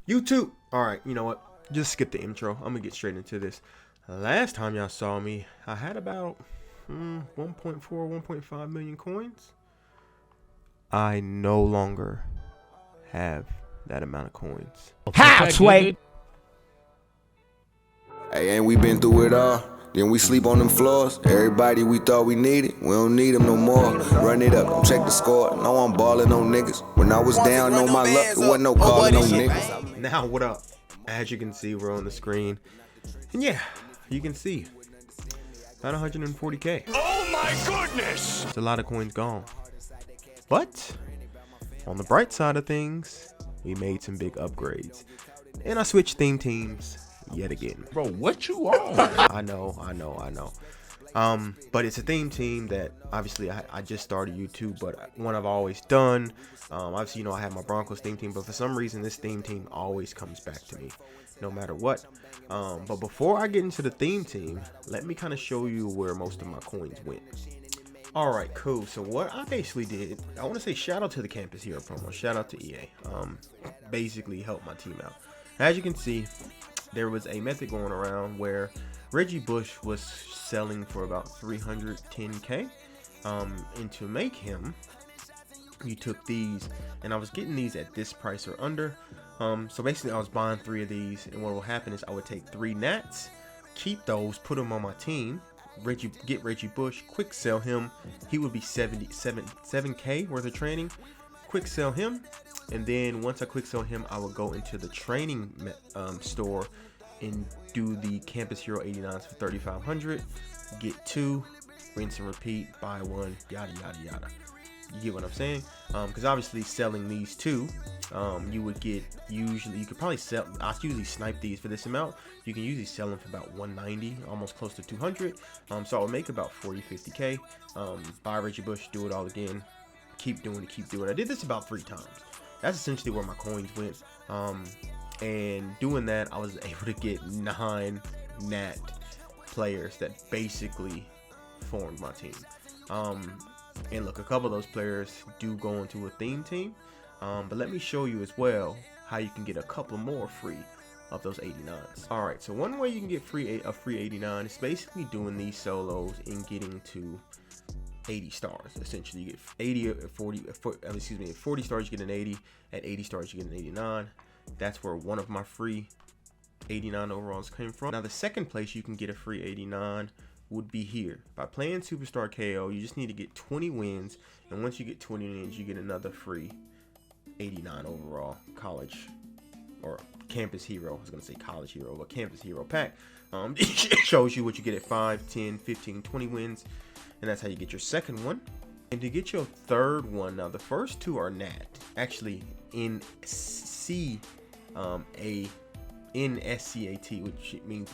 YouTube. All right, you know what? Just skip the intro. I'm gonna get straight into this. Last time y'all saw me, I had about 1.4, 1.5 million coins. I no longer have that amount of coins. How, Sway? Hey, ain't we been through it all? Then we sleep on them floors. Everybody we thought we needed, we don't need them no more. Run it up, don't check the score. No, I'm ballin' on niggas. When I was down on my luck, it wasn't no calling on niggas. Now, what up? As you can see, we're on the screen. And yeah, you can see. About 140K. Oh my goodness! It's a lot of coins gone. But, on the bright side of things, we made some big upgrades. And I switched theme teams yet again. Bro, what you on? I know. But it's a theme team that obviously I just started YouTube, but one I've always done. Obviously, you know, I have my Broncos theme team, but for some reason this theme team always comes back to me, no matter what. But before I get into the theme team, let me kind of show you where most of my coins went. All right, cool. So what I basically did, I want to say shout out to the Campus Hero promo. Shout out to EA. Basically helped my team out. As you can see, there was a method going around where Reggie Bush was selling for about 310K. And to make him, you took these, and I was getting these at this price or under. So basically I was buying 3 of these, and what will happen is I would take 3 Nats, keep those, put them on my team, get Reggie Bush, quick sell him. He would be 7K worth of training. Quick sell him, and then once I quick sell him, I would go into the training store and do the Campus Hero 89s for 3,500. Get 2, rinse and repeat, buy 1, yada yada yada. You get what I'm saying? Because obviously selling these 2, you would get, usually you could probably sell, I usually snipe these for this amount. You can usually sell them for about 190, almost close to 200. So I would make about 40-50K. Buy Reggie Bush, do it all again, keep doing it. I did this about 3 times. That's essentially where my coins went. And doing that, I was able to get 9 Nat players that basically formed my team. And look, a couple of those players do go into a theme team. But let me show you as well how you can get a couple more free of those 89s. All right, so one way you can get a free 89 is basically doing these solos and getting to 80 stars. Essentially, you get 40 stars, you get an 80. At 80 stars, you get an 89. That's where one of my free 89 overalls came from. Now, the second place you can get a free 89 would be here. By playing Superstar KO, you just need to get 20 wins, and once you get 20 wins, you get another free 89 overall college or Campus Hero. I was gonna say college hero, but Campus Hero pack. It shows you what you get at 5, 10, 15, 20 wins, and that's how you get your second one. And to get your third one, now the first 2 are Nat. Actually, NSCAT, which means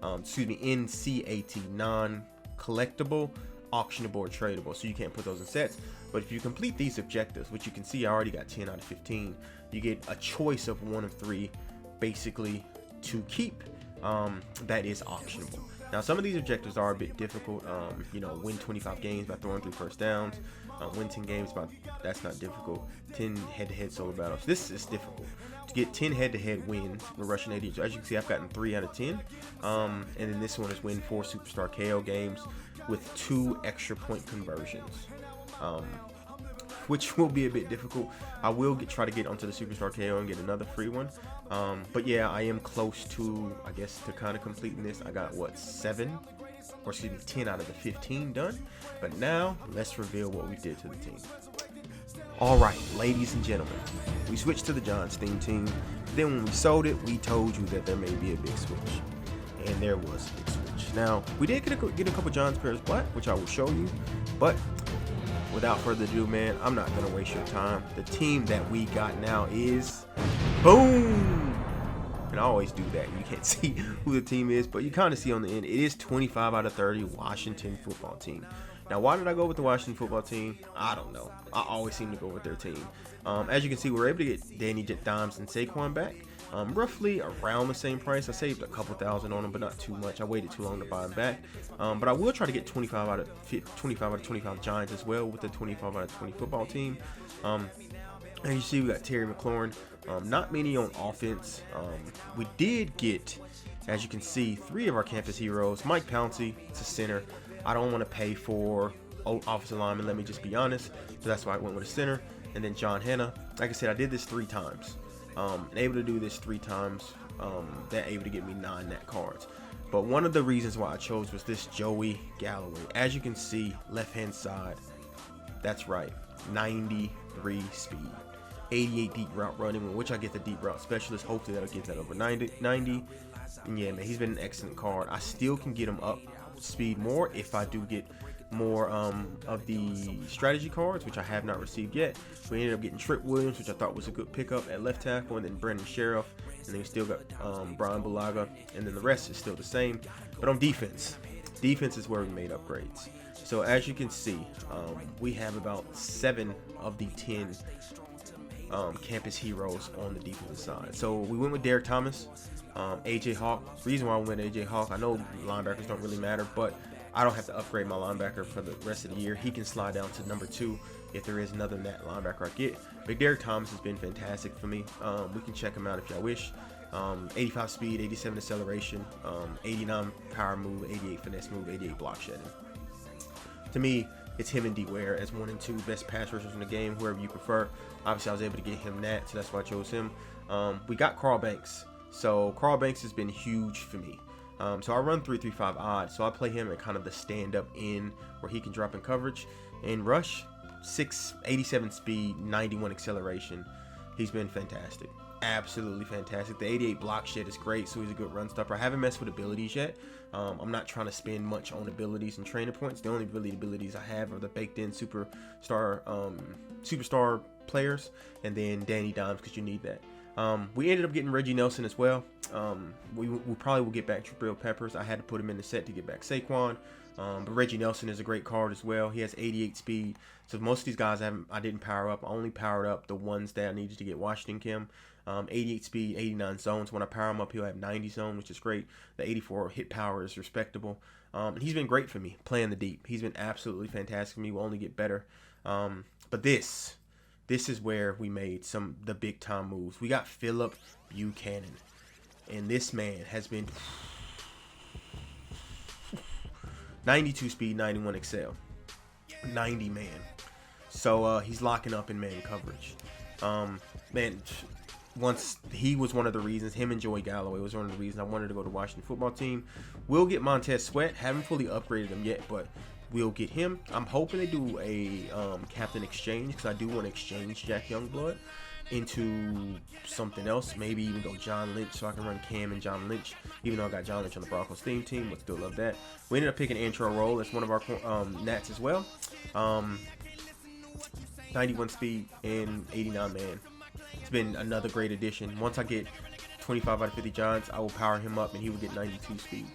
NCAT, non-collectible, auctionable, or tradable. So you can't put those in sets. But if you complete these objectives, which you can see I already got 10 out of 15, you get a choice of 1 of 3, basically, to keep. That is auctionable. Now, some of these objectives are a bit difficult. You know, win 25 games by throwing 3 first downs. Win 10 games that's not difficult. 10 head-to-head solo battles. This is difficult. To get 10 head-to-head wins with Russian AD. So as you can see, I've gotten 3 out of 10. And then this one is win 4 Superstar KO games with 2 extra point conversions. Which will be a bit difficult. I will try to get onto the Superstar KO and get another free one. But yeah, I am close to, I guess, to kind of completing this. I got, what, 10 out of the 15 done. But now, let's reveal what we did to the team. Alright, ladies and gentlemen, we switched to the Johns theme team. Then when we sold it, we told you that there may be a big switch. And there was a big switch. Now, we did get a couple Johns pairs black, which I will show you. But without further ado, man, I'm not going to waste your time. The team that we got now is boom! And I always do that. You can't see who the team is, but you kind of see on the end. It is 25 out of 30 Washington football team. Now, why did I go with the Washington football team? I don't know. I always seem to go with their team. As you can see, we were able to get Danny Dimes and Saquon back. Roughly around the same price. I saved a couple thousand on them, but not too much. I waited too long to buy them back. But I will try to get 25 out of 25 Giants as well with the 25 out of 20 football team. And you see we got Terry McLaurin. Not many on offense. We did get, as you can see, 3 of our campus heroes. Mike Pouncey, it's a center. I don't want to pay for offensive lineman, let me just be honest. So that's why I went with a center. And then John Hanna. Like I said, I did this 3 times. Able to do this 3 times. That able to get me 9 net cards. But one of the reasons why I chose was this Joey Galloway. As you can see, left-hand side. That's right, 93 speed. 88 deep route running, which I get the deep route specialist. Hopefully that'll get that over 90. And yeah, man, he's been an excellent card. I still can get him up speed more if I do get more of the strategy cards, which I have not received yet. We ended up getting Trip Williams, which I thought was a good pickup at left tackle, and then Brandon Sheriff, and then we still got Brian Bulaga, and then the rest is still the same. But on defense is where we made upgrades. So as you can see, we have about 7 of the 10 campus heroes on the defensive side. So we went with Derek Thomas, AJ Hawk. Reason why I went with AJ Hawk, I know linebackers don't really matter, but I don't have to upgrade my linebacker for the rest of the year. He can slide down to number 2 if there is another net linebacker I get. But Derek Thomas has been fantastic for me. We can check him out if y'all wish. 85 speed, 87 acceleration, 89 power move, 88 finesse move, 88 block shedding. To me, it's him and D Ware as 1 and 2 best pass rushers in the game, whoever you prefer. Obviously, I was able to get him that, so that's why I chose him. We got Carl Banks. So Carl Banks has been huge for me. So I run 3-3-5 odd, so I play him at kind of the stand-up end where he can drop in coverage. And rush, 87 speed, 91 acceleration. He's been fantastic. Absolutely fantastic. The 88 block shed is great, so he's a good run stopper. I haven't messed with abilities yet. I'm not trying to spend much on abilities and trainer points. The only really abilities I have are the baked-in superstar players, and then Danny Dimes, because you need that. We ended up getting Reggie Nelson as well. We probably will get back Jabril Peppers. I had to put him in the set to get back Saquon. But Reggie Nelson is a great card as well. He has 88 speed. So most of these guys I didn't power up. I only powered up the ones that I needed to get Washington Kim. 88 speed, 89 zones. When I power him up, he'll have 90 zone, which is great. The 84 hit power is respectable. And he's been great for me playing the deep. He's been absolutely fantastic for me. We'll only get better. But this is where we made the big time moves. We got Phillip Buchanan. And this man has been 92 speed, 91 excel. 90 man. So he's locking up in man coverage. Man, once he was one of the reasons, him and Joey Galloway was one of the reasons I wanted to go to Washington football team. We'll get Montez Sweat. Haven't fully upgraded him yet, but we'll get him. I'm hoping they do a captain exchange, because I do want to exchange Jack Youngblood into something else. Maybe even go John Lynch, so I can run Cam and John Lynch, even though I got John Lynch on the Broncos theme team, but still love that. We ended up picking Antro Roll as one of our Nats as well. 91 speed and 89 man. It's been another great addition. Once I get 25 out of 50 Giants, I will power him up and he will get 92 speed.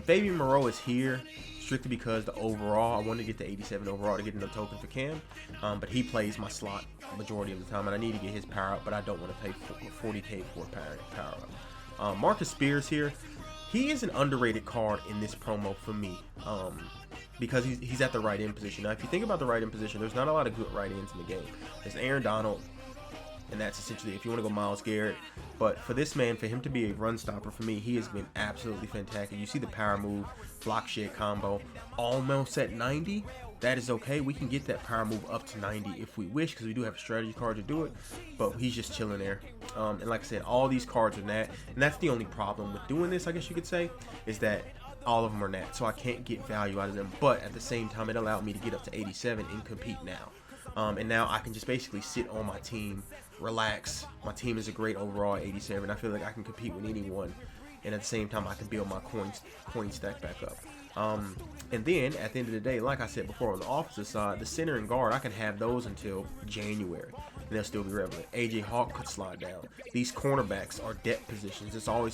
Fabian Moreau is here strictly because the overall, I wanted to get the 87 overall to get another token for Cam, but he plays my slot majority of the time, and I need to get his power up, but I don't want to pay 40k for power up. Marcus Spears here. He is an underrated card in this promo for me, because he's at the right end position. Now, if you think about the right end position, there's not a lot of good right ends in the game. There's Aaron Donald, and that's essentially if you want to go Myles Garrett. But for this man, for him to be a run stopper, for me, he has been absolutely fantastic. You see the power move, block shed combo, almost at 90. That is okay. We can get that power move up to 90 if we wish, because we do have a strategy card to do it. But he's just chilling there. And like I said, all these cards are nat. And that's the only problem with doing this, I guess you could say, is that all of them are nat. So I can't get value out of them. But at the same time, it allowed me to get up to 87 and compete now. And now I can just basically sit on my team, relax. My team is a great overall 87. I feel like I can compete with anyone. And at the same time, I can build my coin stack back up. And then at the end of the day, like I said before, on the offensive side, the center and guard, I can have those until January, and they'll still be relevant. AJ Hawk could slide down. These cornerbacks are depth positions.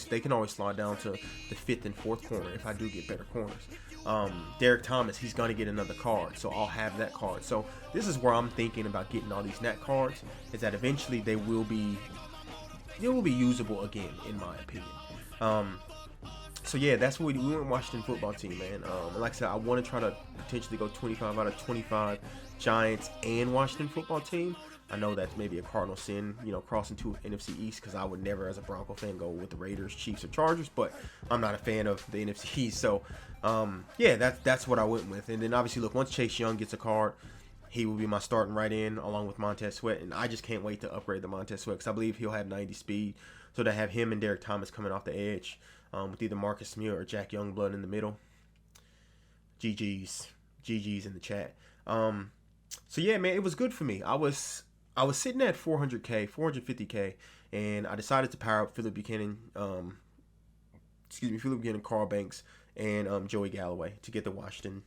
They can always slide down to the 5th and 4th corner if I do get better corners. Derek Thomas, he's gonna get another card, so I'll have that card. So this is where I'm thinking about getting all these net cards, is that eventually they will be usable again, in my opinion. So yeah, that's what we went Washington football team, man. And like I said, I want to try to potentially go 25 out of 25 Giants and Washington football team. I know that's maybe a cardinal sin, you know, crossing to NFC East, because I would never, as a Bronco fan, go with the Raiders, Chiefs, or Chargers. But I'm not a fan of the NFC East, so yeah, that's what I went with. And then obviously, look, once Chase Young gets a card, he will be my starting right in along with Montez Sweat, and I just can't wait to upgrade the Montez Sweat, because I believe he'll have 90 speed. So to have him and Derek Thomas coming off the edge, with either Marcus Smith or Jack Youngblood in the middle, GG's in the chat. So yeah, man, it was good for me. I was sitting at 400K, 450K, and I decided to power up Philip Buchanan, Carl Banks, and Joey Galloway to get the Washington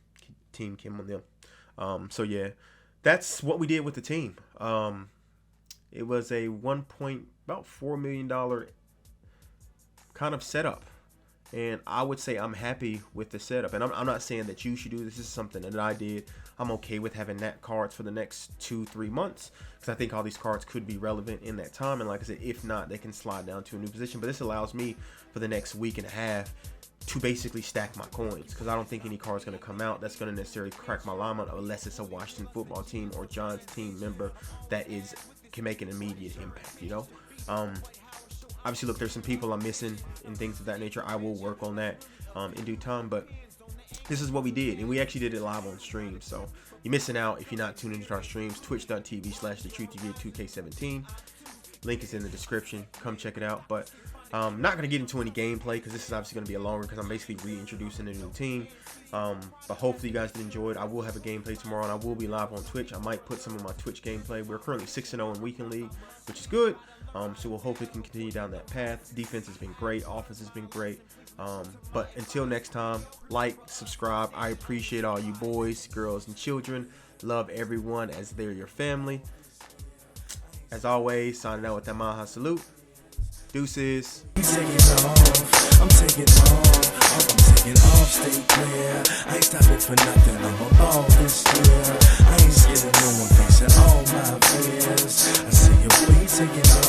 team Kim on them. So yeah, that's what we did with the team. It was a about $4 million kind of setup. And I would say I'm happy with the setup. And I'm not saying that you should do this. This is something that I did. I'm okay with having that cards for the next 2-3 months, because I think all these cards could be relevant in that time. And like I said, if not, they can slide down to a new position. But this allows me for the next week and a half to basically stack my coins, because I don't think any card's going to come out that's going to necessarily crack my llama, unless it's a Washington football team or John's team member that can make an immediate impact, you know? Obviously, look, there's some people I'm missing and things of that nature. I will work on that in due time, but this is what we did, and we actually did it live on stream. So you're missing out if you're not tuned into our streams. Twitch.tv/TheTruthTV2K17. Link is in the description. Come check it out. But I'm not going to get into any gameplay, because this is obviously going to be a longer, because I'm basically reintroducing a new team. But hopefully you guys did enjoy it. I will have a gameplay tomorrow, and I will be live on Twitch. I might put some of my Twitch gameplay. We're currently 6-0 in Weekend League, which is good. So we'll hopefully continue down that path. Defense has been great. Offense has been great. But until next time, like, subscribe. I appreciate all you boys, girls, and children. Love everyone as they're your family. As always, signing out with that Maha salute. Deuces. I'm taking off, stay clear. I ain't stopping for nothing, I'm a ball this year. I ain't scared of no one facing all my fears. I see your way taking off.